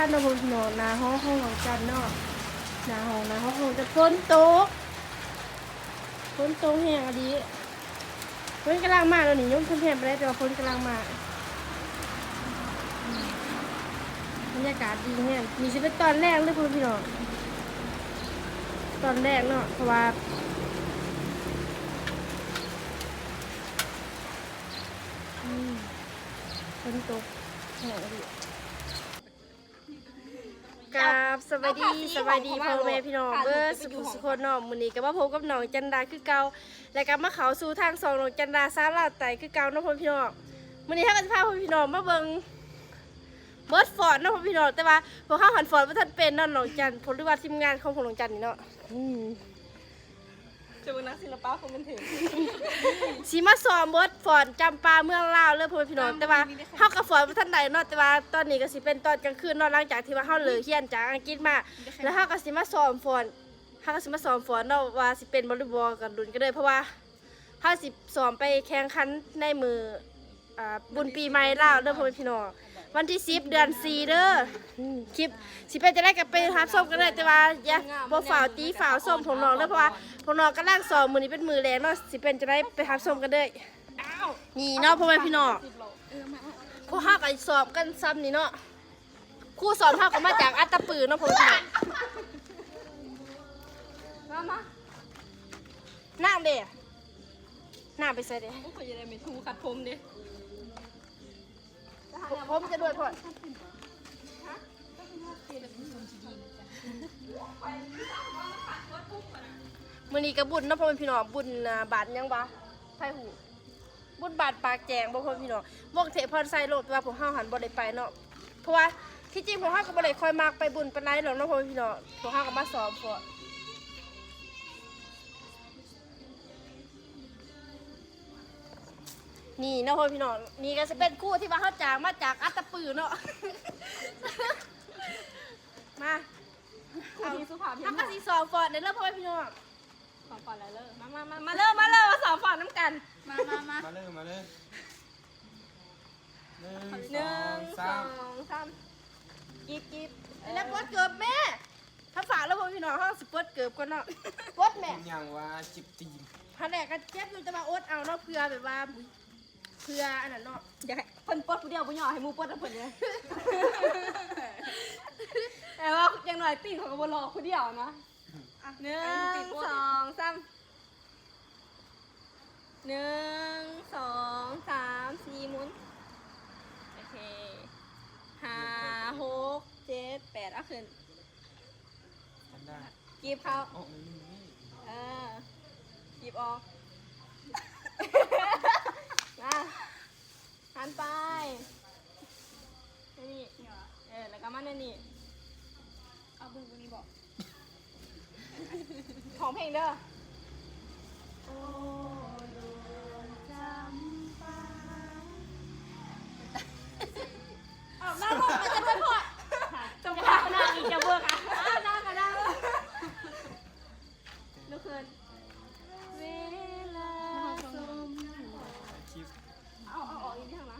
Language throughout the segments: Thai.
นทร์นะพี่น้องนาห้องของจันทร์เนาะนาห้องของจะฝนตกแห้งอะดีฝนกำลังมาแล้วนี่ยกขึ้นแผ่นไปได้แต่ว่าฝนกำลังมาบรรยากาศดีแห้งมีสิเป็นตอนแรกเลยพี่น้องตอนแรกเนาะเพราะว่าฝนตกแห้งอะดีกับสวัสดีพ่อแม่พี่น้องเบอร์สุขคนน้องมื้อนี้ก็มาพบกับน้องจันดาคือเก่าและก็มาเข้าสู่ทาง2น้องจันดาซาลาไตคือเก่าเนาะพ่อพี่น้องมื้อนี้เฮาก็จะพาพ่อพี่น้องมาเบิ่งเบิร์ดฟอร์ดเนาะพ่อพี่น้องแต่ว่าพวกเฮาหันฟอร์ดบ่ทันเป็นเนาะน้องจันผลหรือว่าทีมงานของน้องจันนี่เนาะจะเป็นนักศิลปะคงเป็นถึงสิมาสอนเบิร์ดฟอร์ดจำปาเมืองลาวเลยพ่อพี่น้องแต่ว่าเฮากับฟอร์ดบ่ทันได้เนาะแต่ว่าตอนนี้ก็สิเป็นตอนกลางคืนเนาะหลังจากที่ว่าเฮาเลิกเรียนจากอังกฤษมาแล้วเฮาก็สิมาสอนฟอร์ดเนาะว่าสิเป็นบอลลีบอลกันดุนก็เลยเพราะว่าเฮาสิสอนไปแข่งขันในมือบุญปีใหม่ลาวเด้อพ่อพี่น้องวันที่10 เดือน 4เด้อคลิปสิเป็นจะได้กับไปรับส้มกันได้แต่ว่าอย่าบ่ฝ่าวตีฝ่าวส้มของน้องเด้อเพราะว่าของน้องกำลังสอบมื้อนี้เป็นมือแรงเนาะสิเป็นจะได้ไปรับส้มกันเด้อนี่เนาะพ่อแม่พี่น้องพวกเฮาก็สอบกันซ้ำนี่เนาะครูสอนเฮาก็มาจากอัตตปือเนาะพ่อแม่พี่น้องมาน้ำเด้น้ำไปใส่เด้ โอ้ยยังไงไม่ถูกขัดผมดิ ผมจะด้วยพ่อมื้อนี้ก็บุญเนาะพ่อแม่พี่น้องบุญบาทยังบ่ไผหูบุญบาทปากแจงบ่พ่อแม่พี่น้องวงเทพรไซโลดว่าพวกเฮาหันบ่ได้ไปเนาะเพราะว่าที่จริงพวกเฮาก็บ่ได้ค่อยมักไปบุญปานใดหรอกเนาะพ่อแม่พี่น้องพวกเฮาก็มาสอบพวกนี่เนาะพ่อพี่น้องนี่ก็จะเป็นคู่ที่ว่าเขาจากมาจากอัตตปือเนาะ มาคู่ที่สุภาพเพียง ทำกระสีสองฟอร์ดในเรื่องพ่อพี่น้อง สองฝ่ายแล้วเลิกมาเลิกมาสองฝ่ายน้ำกันมาเลยหนึ่งสองสาม กีบ แล้วปวดเกือบแม่ถ้าฝากแล้วพ่อพี่น้องเขาสิปวดเกือบก่อนเนาะปวดแม่ อย่างว่าจิบตีนพันแรกก็เจ็บอยู่จะมาอดเอาเนาะเพื่อแบบว่าเพื่ออันนั้นเนาะ อยากให้เพิ่นปวดผู้เดียวผู้หย่อให้มูปวดแล้วเพิ่นเลยแต่ว่าอย่างหน่อยตีของกบฏรอผู้เดียวนะ1 2 3 1 2 3 4หมุนโอเค5 6 7 8เอาขึ้น ทำได้ กีบเขา โอ้ไม่มี กีบออกมาหันไปนี่แล้วก็มานี่เอาบึ้งตรงนี้บอกของเพลงเด้อโอ้ดวงจำปาเอาหน้าลงมาจะด้วยพ่อจำปาหน้าอีกจะเบิกอ่ะหน้ากันหน้าลุกขึ้นเวลาสมชิปเอาออกอีกทางนะ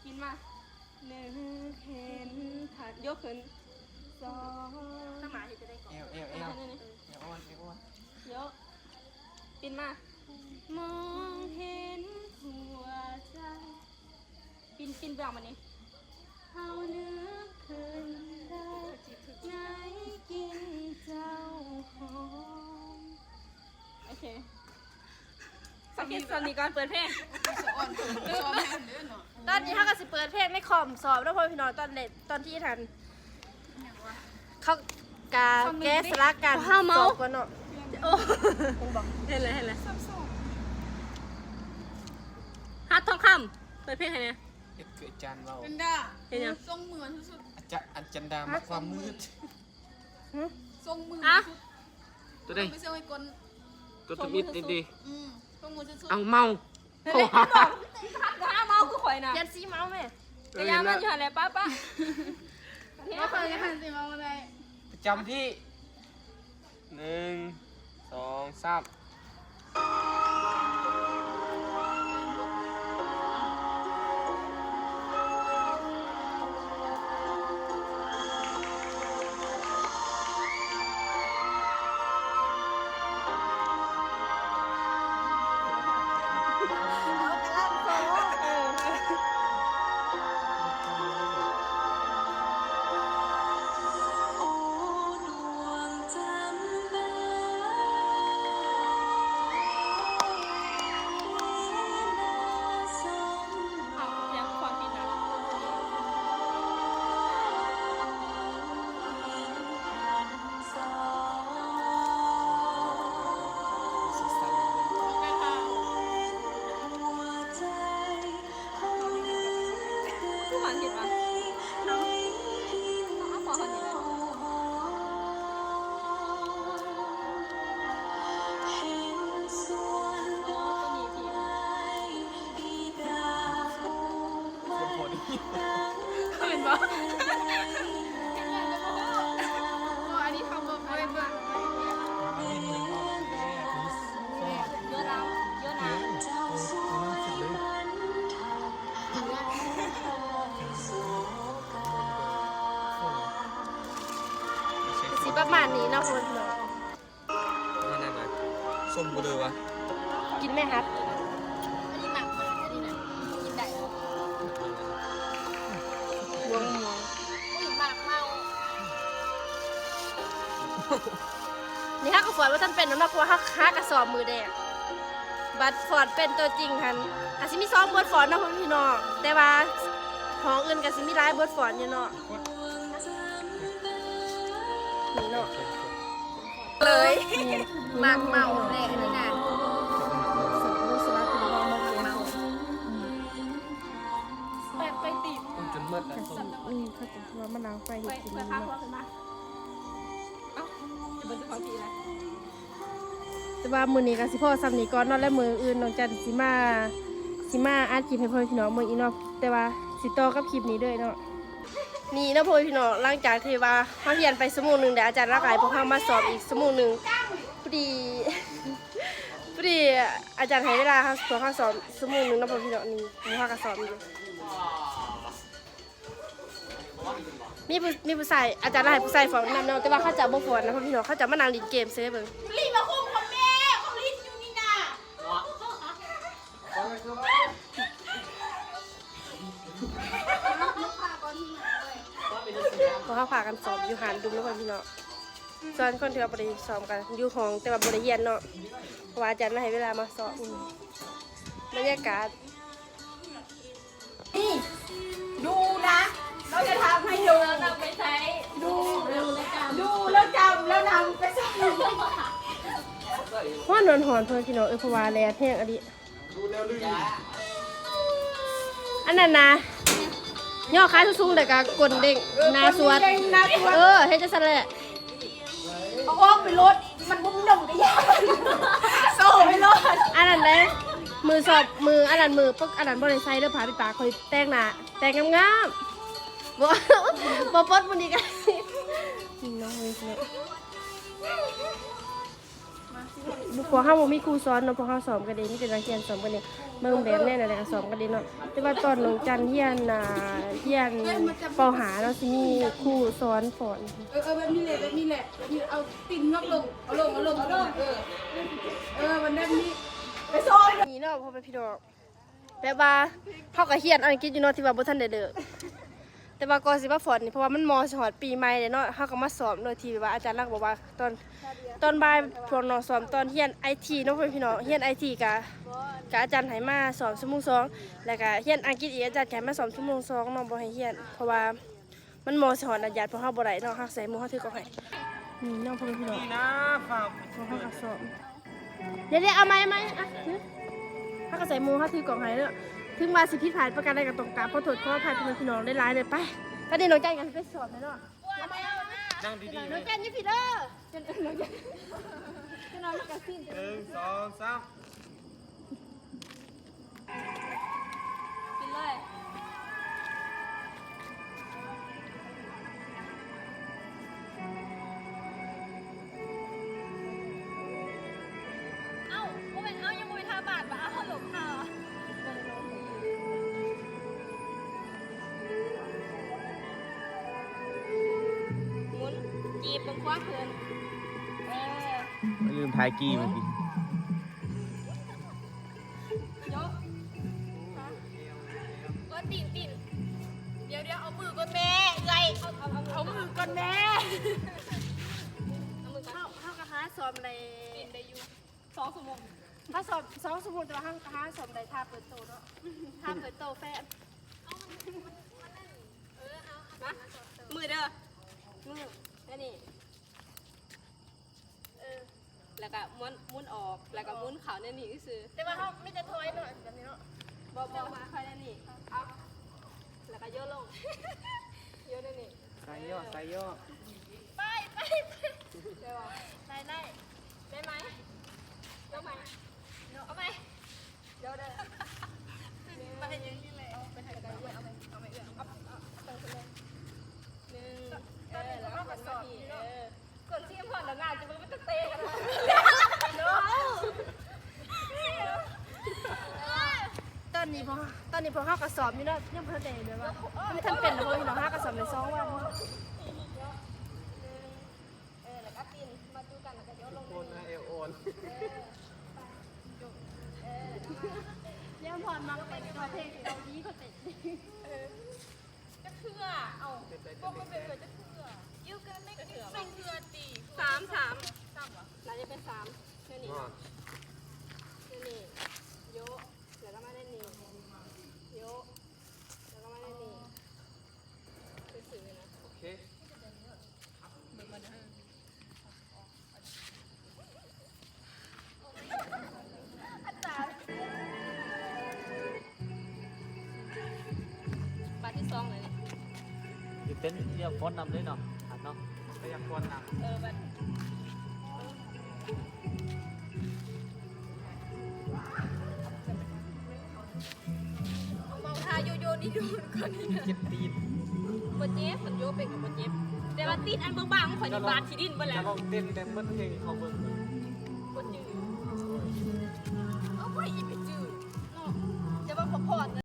กินมา1เห็นถัดยกขึ้น2 ถ้าหมาเห็นจะได้ก่อน เอวอ้วนยกปินมามองเห็นหัวใจปินไปออกมานี่เฮานึกขึ้นได้ไงกินเจ้าของโอเคสักทีตอนนี้ก่อนเปิดเพลง ตอนนี้ถ้าก็สิเปิดเพลงในคอมสอบแล้วพ่อพี่น้องตอนที่ทันเขากาแก้สลักกันสอบกันเนาะโอ้เห็นเลยฮัททองคำเปิดเพลงใครเนี่ย เกิดจานเรา จันดา เห็นยัง ทรงเหมือนสุด อันจันดามาความมืด ๆทรงมือ อ่ะ ตัวใด ไม่ใช่ไอ้กล ตัวทมิดดี ทรงมือสุด เอาเมา เฮ้ยบอกถ้าเมาคือข่อยนะ ยันซีเมาส์แม่ กระยามันอยู่หันเลยป้า มาเปิดกันหันสิมาอะไร ประจำที่1 2 3 บ่อันนี้เขาบอกเลยว่า เยอะน้ำเยอะน้ำ สิประมาณนี้เนาะพ่อพี่น้อง นั่นน่ะส้มกูเลยวะ กินไหมครับ อันนี้หมักมาอันนี้นะกินได้เหรอ วงมอง อุ้ยหมักเมา นี่ฮักกับฝอนว่าท่านเป็นน้ำหนักว่าฮักกระสอบมือแดงบัดฝอนเป็นตัวจริงทันอาจจะมีซ้อมบทฝอนนะพ่อพี่น้องแต่ว่าของอื่นก็สิมีหลายบทฝอนอยู่เนาะนี่เนาะ เลย นี่ หมักเมาแหละอันนี้นะ สมมุติสวัสดิ์เป็นน้องมาเมา ไปตีบ จนมืดแล้ว เขาจะว่ามะนาวไฟ ไป เห็ดกิน ไป นี่ ข้าว เนาะ ขึ้นมาเอ้าจะเป็นของทีนะ แต่ว่ามือนี้ก็สิพ่อซ้ำนี้ก่อนเนาะและมืออื่นน้องจันสิมาอัดคลิปให้พ่อพี่น้องมืออีเนาะแต่ว่าสิต่อกับคลิปนี้ด้วยเนาะนี่เนาะพ่อพี่น้องหลังจากที่ว่าเฮาเรียนไปชั่วโมงหนึงเดี๋ยวอาจารย์รักหลายพวกเฮามาสอบอีกชั่วโมงหนึงพอดี พอดีอาจารย์ให้เวลาเขาพวกเฮาสอบชั่วโมงหนึงเนาะพ่อพี่น้องนี่มีเฮาก็สอบอยู่มีผู้ชายอาจารย์ให้ผู้ชายฟ้อนนำเนาะแต่ว่าเขาจะบ่ฟ้อนนะพ่อพี่น้องเขาจะมานั่งเล่นเกมซื้อเบิ่ง รีบมาคุมของแม่ของลิ้นอยู่นี่นะ เพราะเขาพากันสอบอยู่หานดุมแล้วพ่อพี่น้องส่วนคนที่ว่าบ่ได้สอบกันอยู่ห้องแต่ว่าบ่ได้เรียนเนาะเพราะว่าอาจารย์ให้เวลามาสอบบรรยากาศ ดูนะเราจะทำให้ดู นำไปใช้ ดูแล้วจำแล้วนำไปใส่ ว่านอนหอนเพื่อนพี่น้องเพราะว่าแลแห้งอันนี้อันนั้นนะย่อคล้ายสูงๆแต่ก็กลนเด้งหนาสวดเฮ็ดจะสั่นแหละ เอาออกไปรถมันบุ้มดงได้ยังโซ่ไปรถ อันนั้นเลยมือสอบมืออันนั้นมือปึ๊กอันนั้นบ่ได้ใส่เด้อผาปิดปากคอยแต่งหน้าแต่งงามๆบ่ปดมื้อนี้กันน้องเว้ยเนี่ยพวกเฮาบ่มีครูสอนเนาะพวกเฮาสอนกันเองมีแต่นักเรียนสอนกันเองเบิ่งแบบแน่นั่นแหละก็สอนกันเองเนาะแต่ว่าตอนน้องจันเรียนเรียนปหาเนาะสิมีครูสอนสอน แบบนี้แหละแบบนี้แหละเอาติ่งยกลงเอาลงมันแบบนี้ไปโซ่ นี่เนาะพ่อแม่พี่น้องแบบว่าเฮาก็เรียนอังกฤษอยู่เนาะที่ว่าบ่ทันได้เลิกแต่ว่าก่อนสิมาสอนนี่เพราะว่ามันมสอนปีใหม่เลยเนาะเฮาก็มาสอบโดยที่ว่าอาจารย์รักบอกว่าตอนบ่ายพวกน้องสอนตอนเรียน IT เนาะพ่อแม่พี่น้องเรียน IT กับอาจารย์ให้มาสอนชั่วโมง2แล้วก็เรียนอังกฤษอีกอาจารย์ให้มาสอนชั่วโมง2เนาะบ่ให้เรียนเพราะว่ามันมสอนอาจารย์เพราะเฮาบ่ได้เนาะเฮาใส่หมู่เฮาถือก็ให้นี่เนาะพ่อแม่พี่น้อง นี่นะฝาก เฮาก็สอนเดี๋ยวๆเอาไม้อ่ะเฮาก็ใส่หมู่เฮาถือกล่องให้เด้อถึงว่าสิผิดพลาดประการใดก็ต้องกราบขอโทษขออภัยพี่น้องได้หลายเลยไปตอนนี้น้องจันกันไปสอบแล้วเนาะ นั่งดีๆ น้องจันอย่าผิดเด้อจะนอนกับสิ้น 1 2 3 กินเลย เอ้าว่าเป็นยังไม่ทาบาทปะเอาหลบค่ะหมุนจีบตรงคว้าเกินไม่ลืมทายกี้เมื่อกี้ ยกก็ติ่นเดี๋ยวเอามือก่อนแม่ไงเอามือก่อนแม่ เอามือก่อน เข้ากระหาสอบใน ติ่นได้อยู่2 ชั่วโมง ถ้าสอบ2ชั่วโมงแต่ว่าเข้ากระหาสอบในท่าเปิดโตเนาะท่าเปิดโตแฟน นะมือเด้อมือแล้วนี่แล้วก็ม้วนออกแล้วก็ม้วนขาวเนี่ยนี่ก็คือ แต่ว่าเขาไม่จะถอยหน่อยแบบนี้เนาะ บอกคอยเนี่ยนี่เอาแล้วก็โยนลงโยนเนี่ยนี่ ใส่ย่อใส่ย่อ ไปได้ป่ะได้ไหมเอาไหมเอาไหมเดี๋ยวเด้อไปอย่างนี้เลยเอาไปถ่ายกันเอาไปเอาไปเอาไปเลย นี้พอเข้ากระสอบนี่เนาะยังบ่ทันได้แบบว่าไม่ทันเป็นนะพ่อพี่น้อง5กระสอบใน2วัน แล้วก็ปีนมาดูกันแล้วก็เดี๋ยวลง โอนนะเอลโอน เลี้ยงพรมาเป็นประเภทเราดีก็เตะจะเคือเอาพวกมันเป็นเคือจะเคือยูกันไม่เคือตีสามน่าจะเป็น3นี่นี่โยแล้วก็มาได้นี่โยแล้วก็มาได้นี่สื่อๆนะ โอเค บาทที่2เลย อยู่เต้นเรียกฟอนนำด้วยเนาะหัดเนาะ พยากรณ์นะ บัตรมองทาโยนี่ดูคนนี้นะ เจ็บตีน บนเจ็บมันโยเป็นกับบนเจ็บแต่ว่าตีนอันบางๆมันคอยบาดที่ดินไป แล้ แล้ว ว ก็เต้นเต้นเบิ้ลเพลงเขาเบิ้ล บนจืดเอาไปอีกไปจืด จะว่าพอๆ